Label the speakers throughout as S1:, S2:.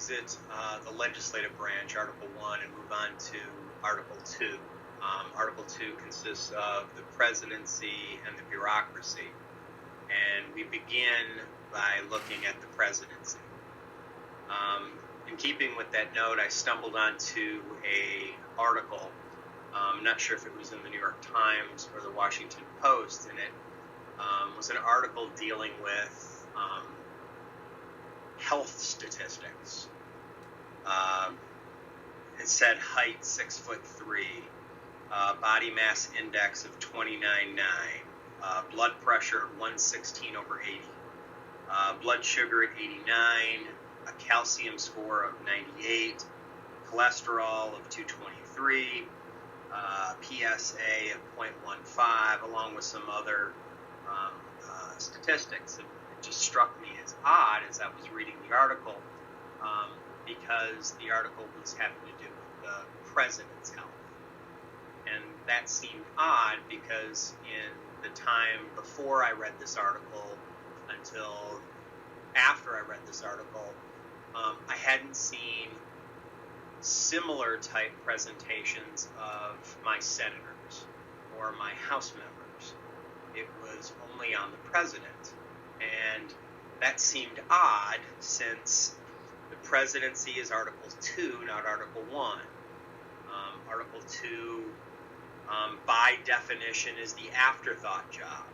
S1: exit the legislative branch, Article 1, and move on to Article 2. Article 2 consists of the presidency and the bureaucracy. And we begin by looking at the presidency. In keeping with that note, I stumbled onto an article. I'm not sure if it was in the New York Times or the Washington Post, and it was an article dealing with health statistics. It said height 6'3", body mass index of 29.9, blood pressure of 116/80, blood sugar at 89, a calcium score of 98, cholesterol of 223, PSA of 0.15, along with some other statistics. It just struck me as odd as I was reading the article, because the article was having to do with the president's health. And that seemed odd because in the time before I read this article until after I read this article, I hadn't seen similar type presentations of my senators or my House members. It was only on the president. And that seemed odd since the presidency is Article 2, not Article 1. Article 2, by definition, is the afterthought job.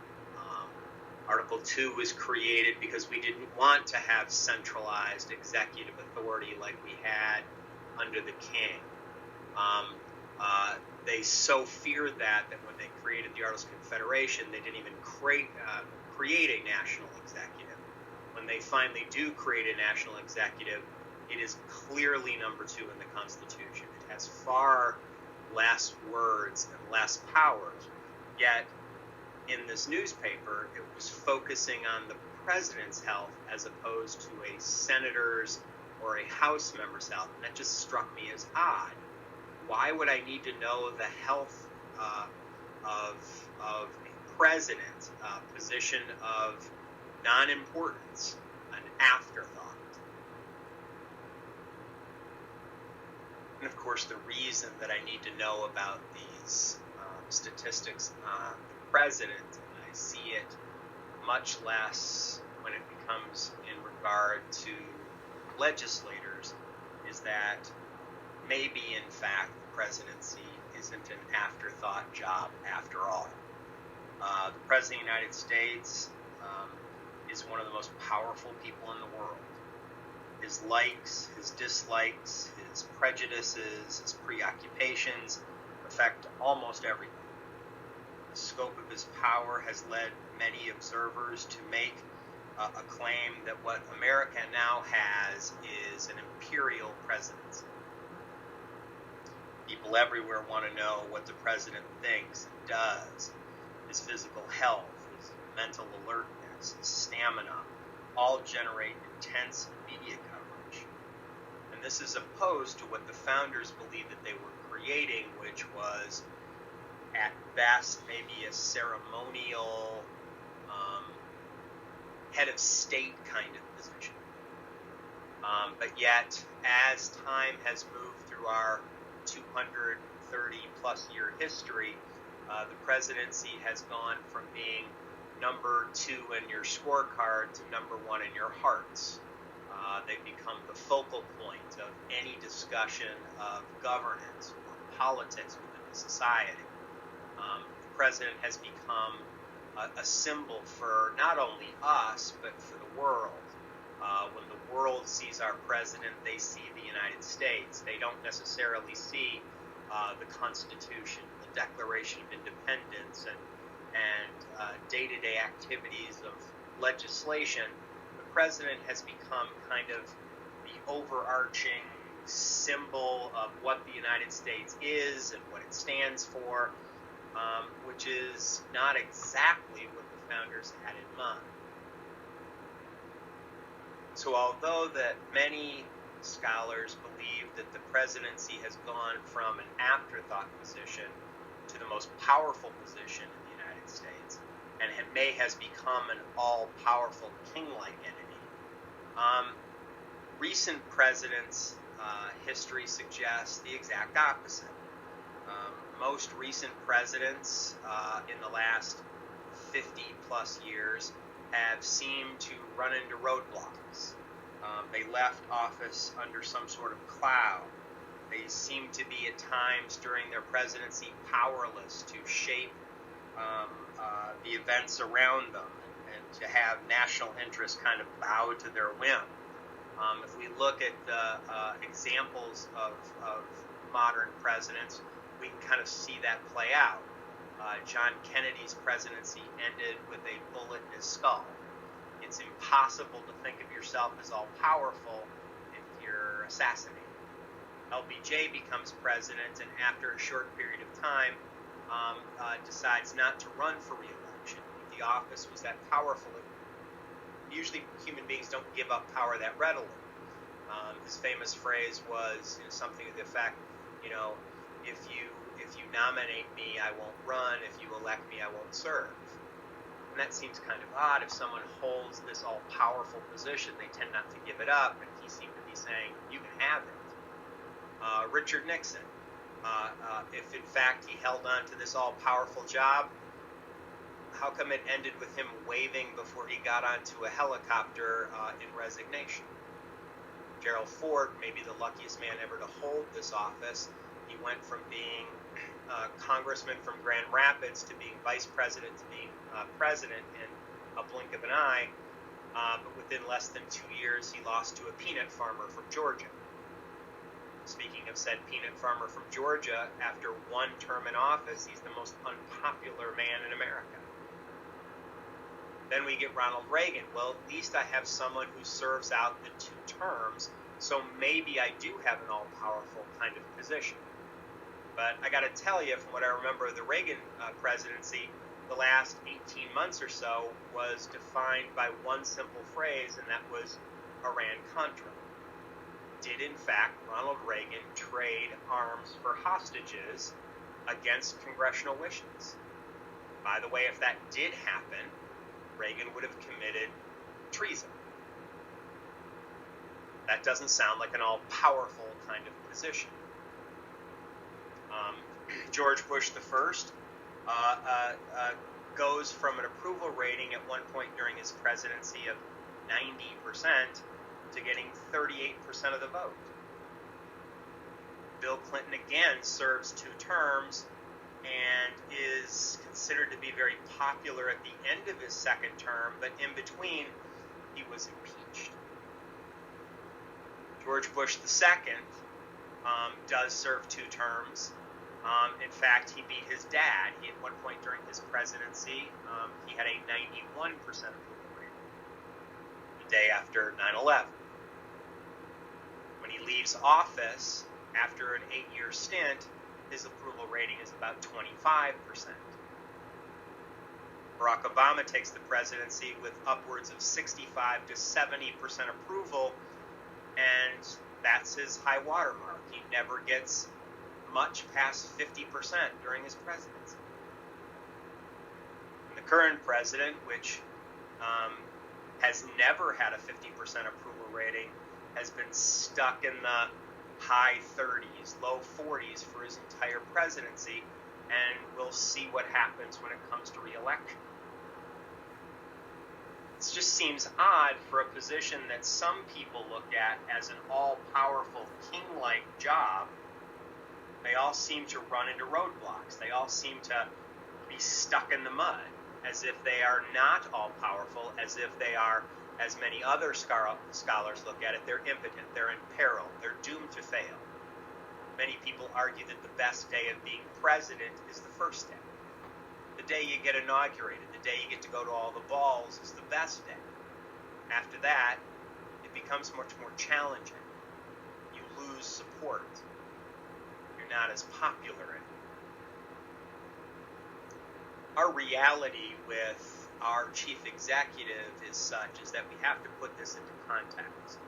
S1: Article 2 was created because we didn't want to have centralized executive authority like we had under the king. They so feared that when they created the Articles of Confederation, they didn't even create a national executive. When they finally do create a national executive, it is clearly number 2 in the Constitution. It has far less words and less powers. Yet, in this newspaper, it was focusing on the president's health as opposed to a senator's or a House member's health. And that just struck me as odd. Why would I need to know the health of a president, a position of non-importance, an afterthought? And of course, the reason that I need to know about these statistics on the president, and I see it much less when it becomes in regard to legislators, is that maybe, in fact, the presidency isn't an afterthought job after all. The President of the United States is one of the most powerful people in the world. His likes, his dislikes, his prejudices, his preoccupations affect almost everything. The scope of his power has led many observers to make a claim that what America now has is an imperial presidency. People everywhere want to know what the president thinks and does. His physical health, his mental alertness, his stamina, all generate intense media coverage. And this is opposed to what the founders believed that they were creating, which was, at best, maybe a ceremonial head of state kind of position. But yet, as time has moved through our 230 plus year history, the presidency has gone from being number 2 in your scorecard to number 1 in your hearts. They've become the focal point of any discussion of governance or politics within the society. The president has become a symbol for not only us, but for the world. When the world sees our president, they see the United States. They don't necessarily see the Constitution, the Declaration of Independence, and day-to-day activities of legislation. The president has become kind of the overarching symbol of what the United States is and what it stands for, which is not exactly what the founders had in mind. So although that many scholars believe that the presidency has gone from an afterthought position to the most powerful position in the United States, and it has become an all-powerful king-like entity, Recent presidents' history suggests the exact opposite. Most recent presidents in the last 50 plus years have seemed to run into roadblocks. They left office under some sort of cloud. They seem to be at times during their presidency powerless to shape the events around them and to have national interests kind of bow to their whim. If we look at the examples of modern presidents, we can kind of see that play out. John Kennedy's presidency ended with a bullet in his skull. It's impossible to think of yourself as all powerful if you're assassinated. LBJ becomes president, and after a short period of time, decides not to run for re-election. If the office was that powerful, usually human beings don't give up power that readily. His famous phrase was something to the effect, if you nominate me, I won't run. If you elect me, I won't serve. And that seems kind of odd. If someone holds this all-powerful position, they tend not to give it up, and he seemed to be saying, you can have it. Richard Nixon, if in fact he held on to this all-powerful job, how come it ended with him waving before he got onto a helicopter in resignation? Gerald Ford, maybe the luckiest man ever to hold this office. He went from being congressman from Grand Rapids to being vice president to being president in a blink of an eye. But within less than 2 years, he lost to a peanut farmer from Georgia. Speaking of said peanut farmer from Georgia, after one term in office, he's the most unpopular man in America. Then we get Ronald Reagan. Well, at least I have someone who serves out the 2 terms, so maybe I do have an all-powerful kind of position. But I got to tell you, from what I remember of the Reagan presidency, the last 18 months or so was defined by one simple phrase, and that was Iran-Contra. Did, in fact, Ronald Reagan trade arms for hostages against congressional wishes? By the way, if that did happen, Reagan would have committed treason. That doesn't sound like an all-powerful kind of position. George Bush I goes from an approval rating at one point during his presidency of 90% to getting 38% of the vote. Bill Clinton again serves 2 terms and is considered to be very popular at the end of his second term, but in between, he was impeached. George Bush II does serve 2 terms. In fact, he beat his dad. He, at one point during his presidency, he had a 91% approval rating the day after 9/11. When he leaves office after an 8-year stint, his approval rating is about 25%. Barack Obama takes the presidency with upwards of 65 to 70% approval, and that's his high watermark. He never gets much past 50% during his presidency. And the current president, which has never had a 50% approval rating, has been stuck in the high 30s, low 40s for his entire presidency, and we'll see what happens when it comes to re-election. It just seems odd for a position that some people look at as an all-powerful, king-like job. They all seem to run into roadblocks. They all seem to be stuck in the mud, as if they are not all-powerful, as if they are, as many other scholars look at it, they're impotent, they're in peril, they're doomed to fail. Many people argue that the best day of being president is the first day. The day you get inaugurated, the day you get to go to all the balls is the best day. After that, it becomes much more challenging. You lose support. You're not as popular anymore. Our reality with our chief executive is such is that we have to put this into context.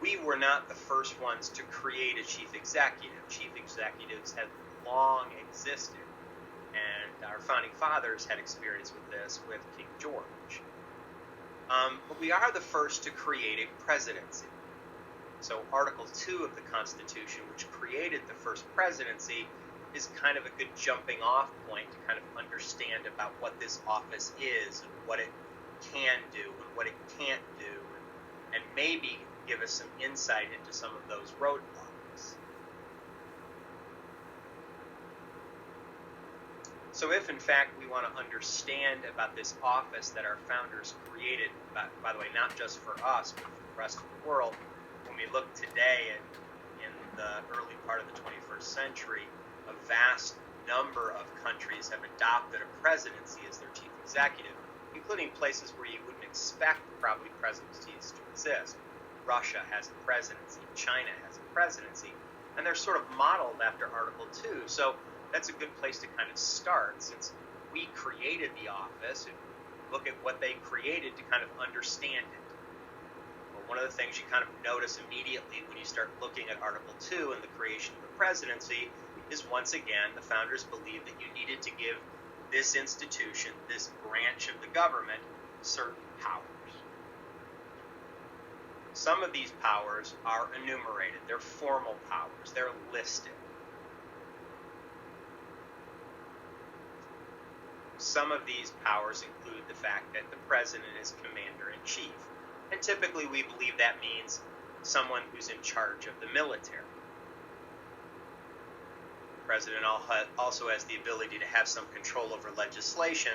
S1: We were not the first ones to create a chief executive. Chief executives have long existed, and our founding fathers had experience with this with King George. But we are the first to create a presidency. So Article 2 of the Constitution, which created the first presidency, is kind of a good jumping off point to kind of understand about what this office is and what it can do and what it can't do, and maybe give us some insight into some of those roadblocks. So if, in fact, we want to understand about this office that our founders created, by the way, not just for us, but for the rest of the world, when we look today in the early part of the 21st century, a vast number of countries have adopted a presidency as their chief executive, including places where you wouldn't expect probably presidencies to exist. Russia has a presidency, China has a presidency, and they're sort of modeled after Article 2. So that's a good place to kind of start, since we created the office and look at what they created to kind of understand it. Well, one of the things you kind of notice immediately when you start looking at Article 2 and the creation of the presidency is, once again, the founders believed that you needed to give this institution, this branch of the government, certain powers. Some of these powers are enumerated. They're formal powers. They're listed. Some of these powers include the fact that the president is commander-in-chief. And typically we believe that means someone who's in charge of the military. The president also has the ability to have some control over legislation.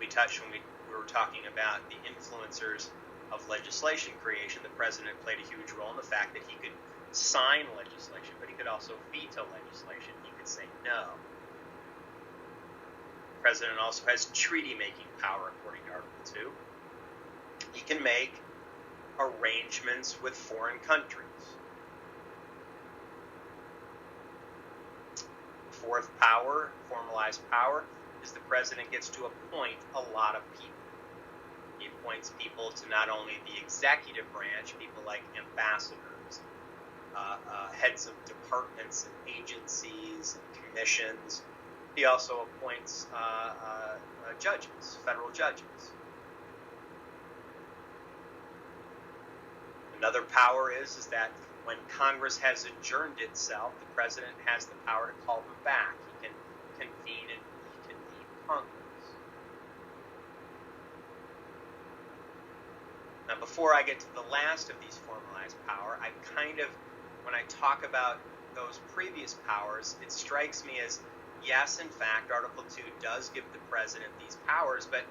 S1: We touched when we were talking about the influencers of legislation creation. The president played a huge role in the fact that he could sign legislation, but he could also veto legislation. He could say no. The president also has treaty-making power, according to Article 2. He can make arrangements with foreign countries. Fourth power, formalized power, is the president gets to appoint a lot of people. He appoints people to not only the executive branch, people like ambassadors, heads of departments and agencies and commissions. He also appoints judges, federal judges. Another power is that when Congress has adjourned itself, the president has the power to call them back. He can convene and reconvene Congress. Now, before I get to the last of these formalized power, when I talk about those previous powers, it strikes me as, yes, in fact, Article 2 does give the president these powers, but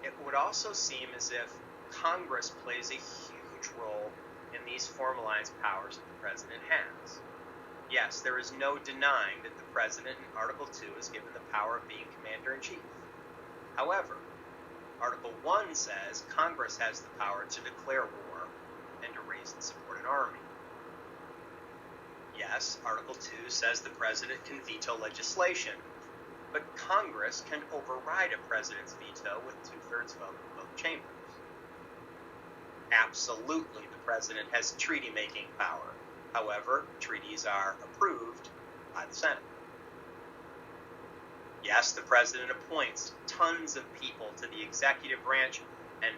S1: it would also seem as if Congress plays a huge role in these formalized powers that the president has. Yes, there is no denying that the president in Article 2 is given the power of being commander-in-chief. However, Article 1 says Congress has the power to declare war and to raise and support an army. Yes, Article 2 says the president can veto legislation, but Congress can override a president's veto with 2/3 vote in both chambers. Absolutely, the president has treaty-making power. However, treaties are approved by the Senate. Yes, the president appoints tons of people to the executive branch, and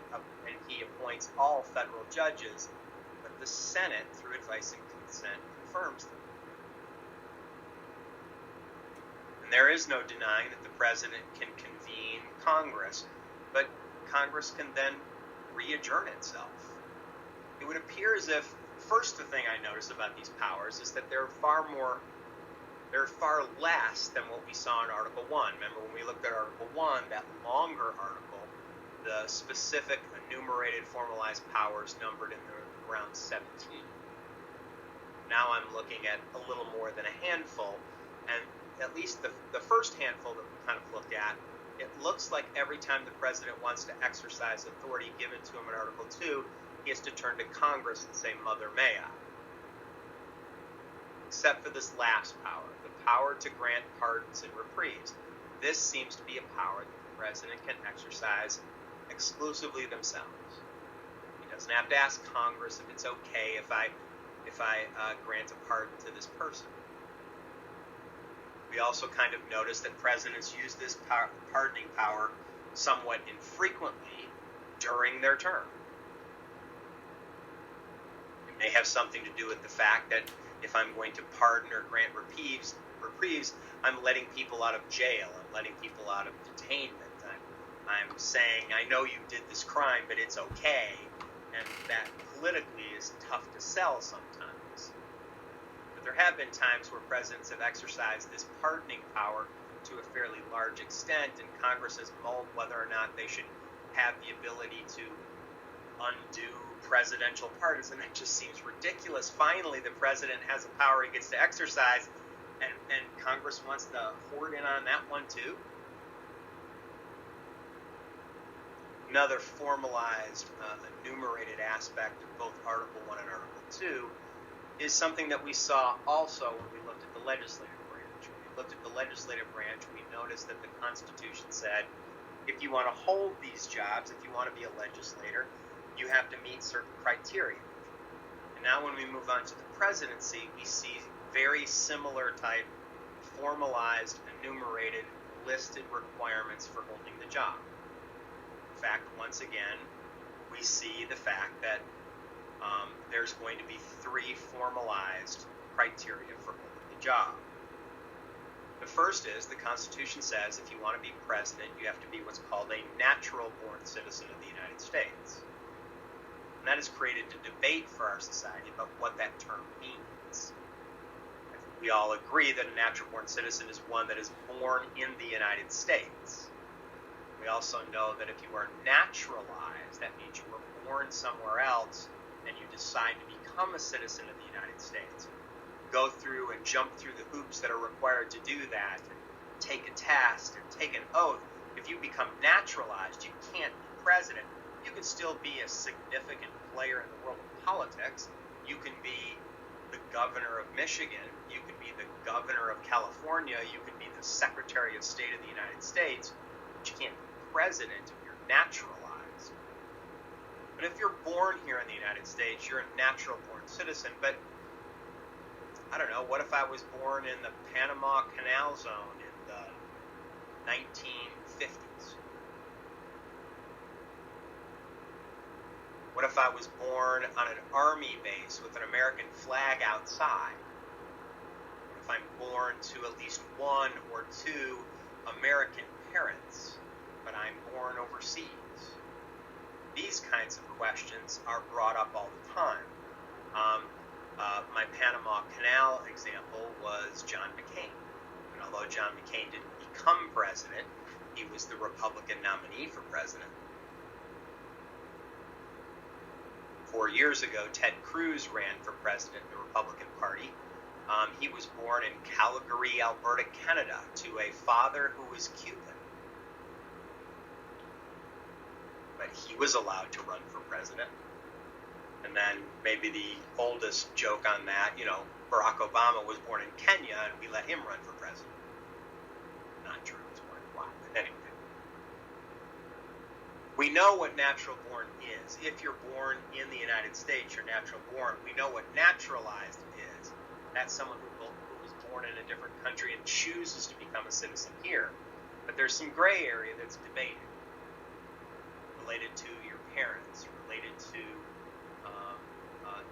S1: he appoints all federal judges, but the Senate, through advice and consent, confirms them. And there is no denying that the president can convene Congress, but Congress can then re-adjourn itself. It would appear as if, first, the thing I notice about these powers is that they're far less than what we saw in Article 1. Remember when we looked at Article 1, that longer article, the specific enumerated formalized powers numbered in around 17. Now I'm looking at a little more than a handful, and at least the first handful that we kind of looked at, it looks like every time the president wants to exercise authority given to him in Article 2, he has to turn to Congress and say, "Mother, may I?" Except for this last power, the power to grant pardons and reprieves. This seems to be a power that the president can exercise exclusively themselves. He doesn't have to ask Congress if it's okay if I grant a pardon to this person. We also kind of notice that presidents use this pardoning power somewhat infrequently during their term. may have something to do with the fact that if I'm going to pardon or grant reprieves, I'm letting people out of jail. I'm letting people out of detainment. I'm saying, I know you did this crime, but it's okay. And that politically is tough to sell sometimes. But there have been times where presidents have exercised this pardoning power to a fairly large extent, and Congress has mulled whether or not they should have the ability to undo presidential pardons, and that just seems ridiculous. Finally, the president has a power he gets to exercise, and Congress wants to hoard in on that one too. Another formalized, enumerated aspect of both Article 1 and Article 2 is something that we saw also when we looked at the legislative branch. When we looked at the legislative branch, we noticed that the Constitution said, if you want to hold these jobs, if you want to be a legislator, you have to meet certain criteria. And now when we move on to the presidency, we see very similar type, formalized, enumerated, listed requirements for holding the job. In fact, once again, we see the fact that there's going to be 3 formalized criteria for holding the job. The first is, the Constitution says if you want to be president, you have to be what's called a natural-born citizen of the United States. And that has created a debate for our society about what that term means. I think we all agree that a natural-born citizen is one that is born in the United States. We also know that if you are naturalized, that means you were born somewhere else and you decide to become a citizen of the United States. Go through and jump through the hoops that are required to do that, and take a test and take an oath. If you become naturalized, you can't be president. You can still be a significant player in the world of politics. You can be the governor of Michigan. You can be the governor of California. You can be the Secretary of State of the United States. But you can't be president if you're naturalized. But if you're born here in the United States, you're a natural-born citizen. But I don't know, what if I was born in the Panama Canal Zone in the 1950s? What if I was born on an army base with an American flag outside? What if I'm born to at least 1 or 2 American parents, but I'm born overseas? These kinds of questions are brought up all the time. My Panama Canal example was John McCain. And although John McCain didn't become president, he was the Republican nominee for president. 4 years ago, Ted Cruz ran for president in the Republican Party. He was born in Calgary, Alberta, Canada, to a father who was Cuban. But he was allowed to run for president. And then maybe the oldest joke on that, Barack Obama was born in Kenya and we let him run for president. Not true, he was born in Black, but anyway. We know what natural born is. If you're born in the United States, you're natural born. We know what naturalized is. That's someone who was born in a different country and chooses to become a citizen here. But there's some gray area that's debated, related to your parents, related to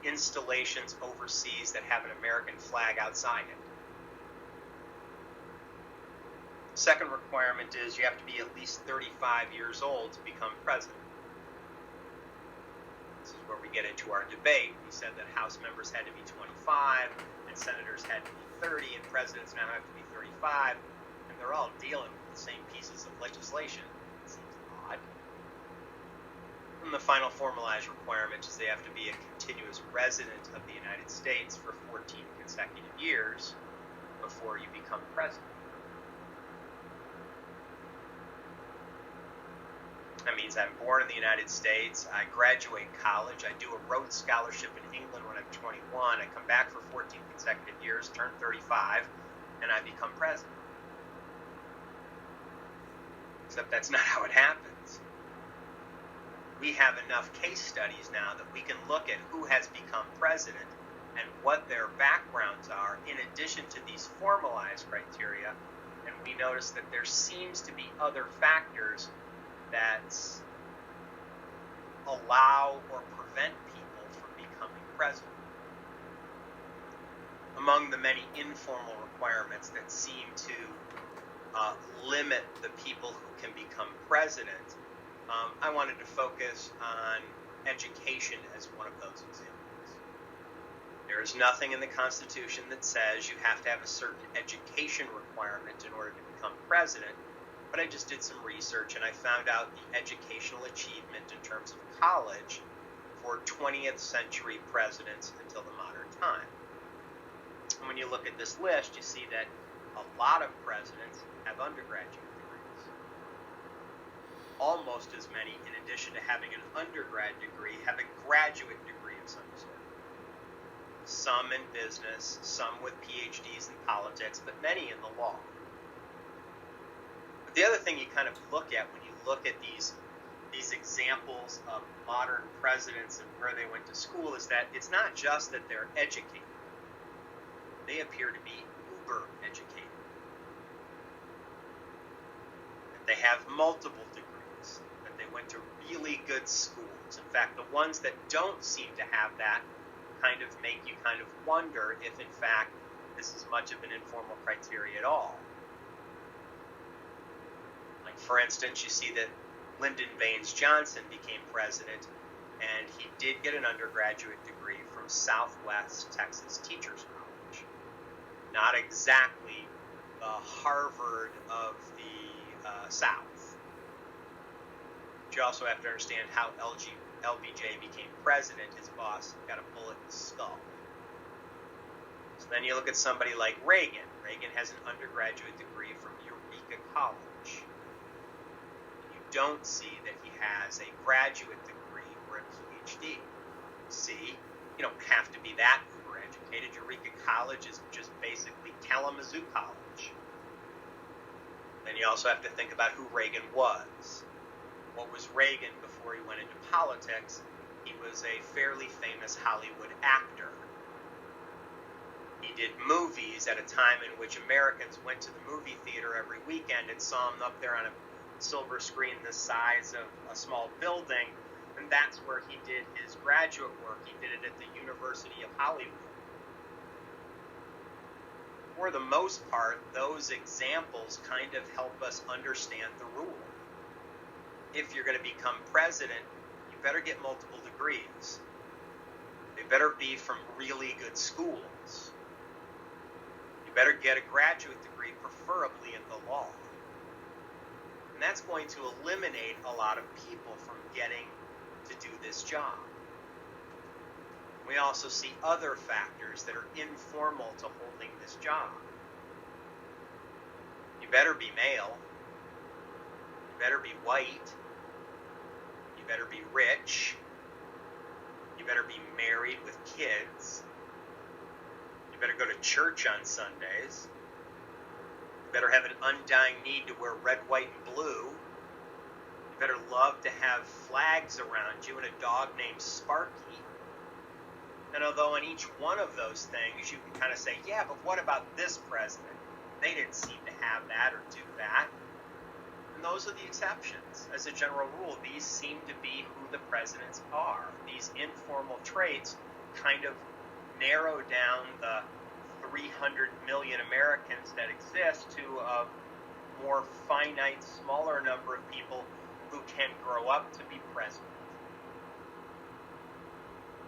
S1: installations overseas that have an American flag outside it. Second requirement is you have to be at least 35 years old to become president. This is where we get into our debate. We said that House members had to be 25, and senators had to be 30, and presidents now have to be 35, and they're all dealing with the same pieces of legislation. It seems odd. And the final formalized requirement is they have to be a continuous resident of the United States for 14 consecutive years before you become president. That means I'm born in the United States, I graduate college, I do a Rhodes Scholarship in England when I'm 21, I come back for 14 consecutive years, turn 35, and I become president. Except that's not how it happens. We have enough case studies now that we can look at who has become president and what their backgrounds are in addition to these formalized criteria, and we notice that there seems to be other factors that allow or prevent people from becoming president. among the many informal requirements that seem to limit the people who can become president, I wanted to focus on education as one of those examples. There is nothing in the Constitution that says you have to have a certain education requirement in order to become president, but I just did some research and I found out the educational achievement in terms of college for 20th century presidents until the modern time. And when you look at this list, you see that a lot of presidents have undergraduate degrees. Almost as many, in addition to having an undergrad degree, have a graduate degree of some sort. Some in business, some with PhDs in politics, but many in the law. But the other thing you kind of look at when you look at these examples of modern presidents and where they went to school is that it's not just that they're educated. They appear to be uber educated. That they have multiple degrees, that they went to really good schools. In fact, the ones that don't seem to have that kind of make you kind of wonder if, in fact, this is much of an informal criteria at all. Like, for instance, you see that Lyndon Baines Johnson became president, and he did get an undergraduate degree from Southwest Texas Teachers College. Not exactly the Harvard of the South. But you also have to understand how LBJ became president. His boss got a bullet in the skull. So then you look at somebody like Reagan. Reagan has an undergraduate degree from Eureka College. You don't see that he has a graduate degree or a PhD. See, you don't have to be that uber educated. Eureka College is just basically Kalamazoo College. Then you also have to think about who Reagan was. What was Reagan before he went into politics? He was a fairly famous Hollywood actor. He did movies at a time in which Americans went to the movie theater every weekend and saw him up there on a silver screen the size of a small building, and that's where he did his graduate work. He did it at the University of Hollywood. For the most part, those examples kind of help us understand the rule. If you're going to become president, you better get multiple degrees. They better be from really good schools. You better get a graduate degree, preferably in the law. And that's going to eliminate a lot of people from getting to do this job. We also see other factors that are informal to holding this job. You better be male. You better be white. You better be rich. You better be married with kids. You better go to church on Sundays. You better have an undying need to wear red, white, and blue. You better love to have flags around you and a dog named Sparky. And although in each one of those things you can kind of say, yeah, but what about this president? They didn't seem to have that or do that. And those are the exceptions. As a general rule, these seem to be who the presidents are. These informal traits kind of narrow down the 300 million Americans that exist to a more finite, smaller number of people who can grow up to be president.